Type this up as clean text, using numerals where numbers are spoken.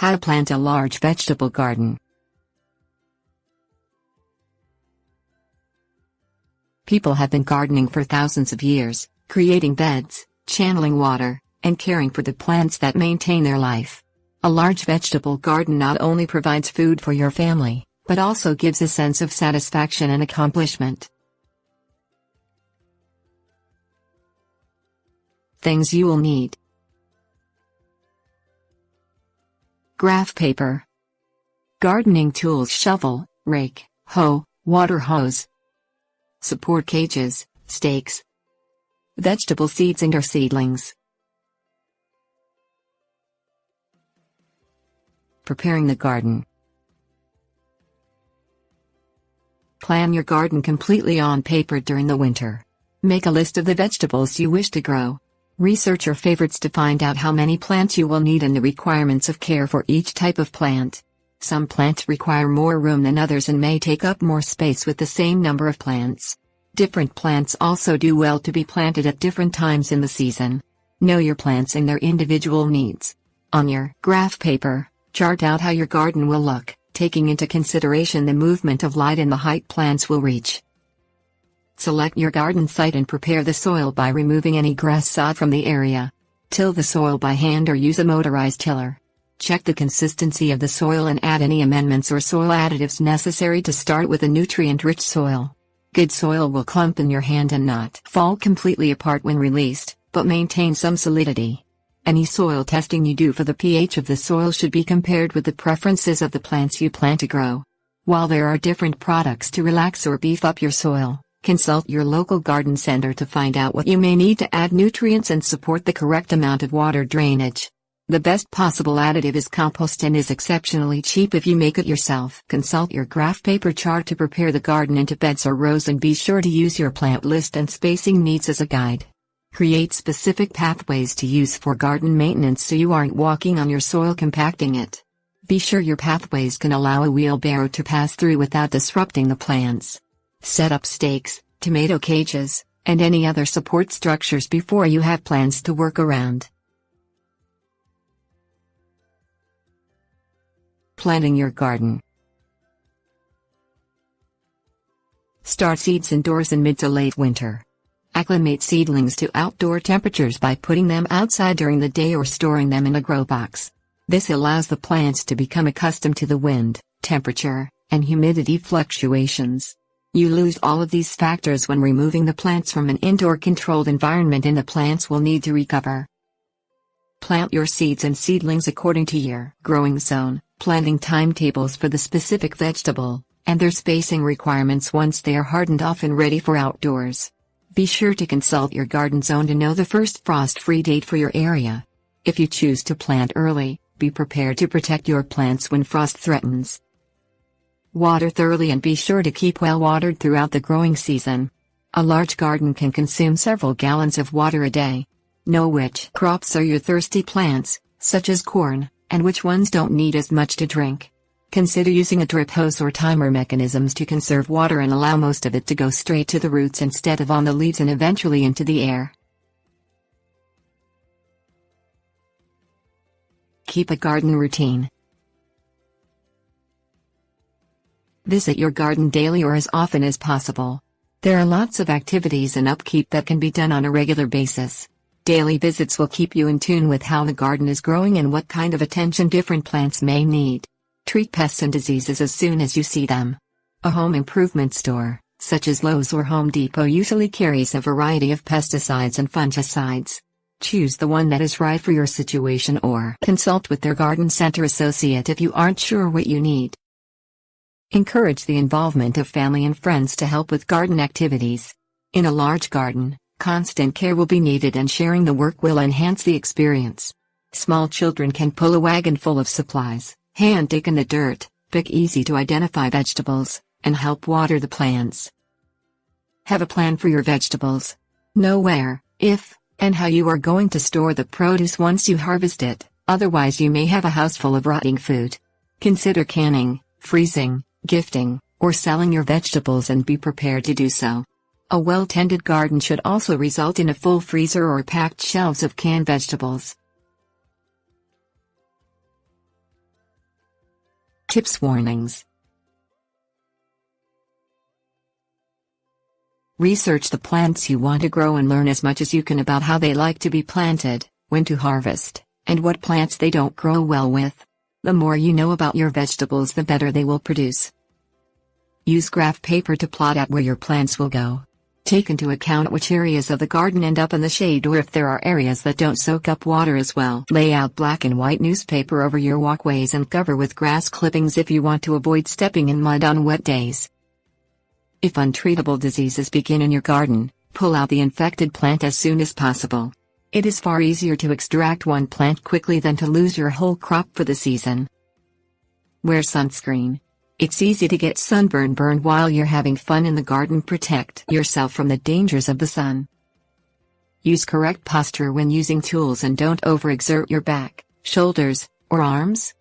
How to plant a large vegetable garden. People have been gardening for thousands of years, creating beds, channeling water, and caring for the plants that maintain their life. A large vegetable garden not only provides food for your family, but also gives a sense of satisfaction and accomplishment. Things you will need: graph paper, gardening tools, shovel, rake, hoe, water hose, support cages, stakes, vegetable seeds and or seedlings. Preparing the garden. Plan your garden completely on paper during the winter. Make a list of the vegetables you wish to grow. Research your favorites to find out how many plants you will need and the requirements of care for each type of plant. Some plants require more room than others and may take up more space with the same number of plants. Different plants also do well to be planted at different times in the season. Know your plants and their individual needs. On your graph paper, chart out how your garden will look, taking into consideration the movement of light and the height plants will reach. Select your garden site and prepare the soil by removing any grass sod from the area. Till the soil by hand or use a motorized tiller. Check the consistency of the soil and add any amendments or soil additives necessary to start with a nutrient-rich soil. Good soil will clump in your hand and not fall completely apart when released, but maintain some solidity. Any soil testing you do for the pH of the soil should be compared with the preferences of the plants you plan to grow. While there are different products to relax or beef up your soil, consult your local garden center to find out what you may need to add nutrients and support the correct amount of water drainage. The best possible additive is compost and is exceptionally cheap if you make it yourself. Consult your graph paper chart to prepare the garden into beds or rows and be sure to use your plant list and spacing needs as a guide. Create specific pathways to use for garden maintenance so you aren't walking on your soil compacting it. Be sure your pathways can allow a wheelbarrow to pass through without disrupting the plants. Set up stakes, tomato cages, and any other support structures before you have plants to work around. Planting your garden. Start seeds indoors in mid to late winter. Acclimate seedlings to outdoor temperatures by putting them outside during the day or storing them in a grow box. This allows the plants to become accustomed to the wind, temperature, and humidity fluctuations. You lose all of these factors when removing the plants from an indoor controlled environment and the plants will need to recover. Plant your seeds and seedlings according to your growing zone, planting timetables for the specific vegetable, and their spacing requirements once they are hardened off and ready for outdoors. Be sure to consult your garden zone to know the first frost-free date for your area. If you choose to plant early, be prepared to protect your plants when frost threatens. Water thoroughly and be sure to keep well watered throughout the growing season. A large garden can consume several gallons of water a day. Know which crops are your thirsty plants, such as corn, and which ones don't need as much to drink. Consider using a drip hose or timer mechanisms to conserve water and allow most of it to go straight to the roots instead of on the leaves and eventually into the air. Keep a garden routine. Visit your garden daily or as often as possible. There are lots of activities and upkeep that can be done on a regular basis. Daily visits will keep you in tune with how the garden is growing and what kind of attention different plants may need. Treat pests and diseases as soon as you see them. A home improvement store, such as Lowe's or Home Depot, usually carries a variety of pesticides and fungicides. Choose the one that is right for your situation or consult with their garden center associate if you aren't sure what you need. Encourage the involvement of family and friends to help with garden activities. In a large garden, constant care will be needed and sharing the work will enhance the experience. Small children can pull a wagon full of supplies, hand dig in the dirt, pick easy to identify vegetables, and help water the plants. Have a plan for your vegetables. Know where, if, and how you are going to store the produce once you harvest it, otherwise you may have a house full of rotting food. Consider canning, freezing, gifting, or selling your vegetables and be prepared to do so. A well-tended garden should also result in a full freezer or packed shelves of canned vegetables. Tips Warnings. Research the plants you want to grow and learn as much as you can about how they like to be planted, when to harvest, and what plants they don't grow well with. The more you know about your vegetables, the better they will produce. Use graph paper to plot out where your plants will go. Take into account which areas of the garden end up in the shade, or if there are areas that don't soak up water as well. Lay out black and white newspaper over your walkways and cover with grass clippings if you want to avoid stepping in mud on wet days. If untreatable diseases begin in your garden, pull out the infected plant as soon as possible. It is far easier to extract one plant quickly than to lose your whole crop for the season. Wear sunscreen. It's easy to get sunburn burned while you're having fun in the garden. Protect yourself from the dangers of the sun. Use correct posture when using tools and don't overexert your back, shoulders, or arms.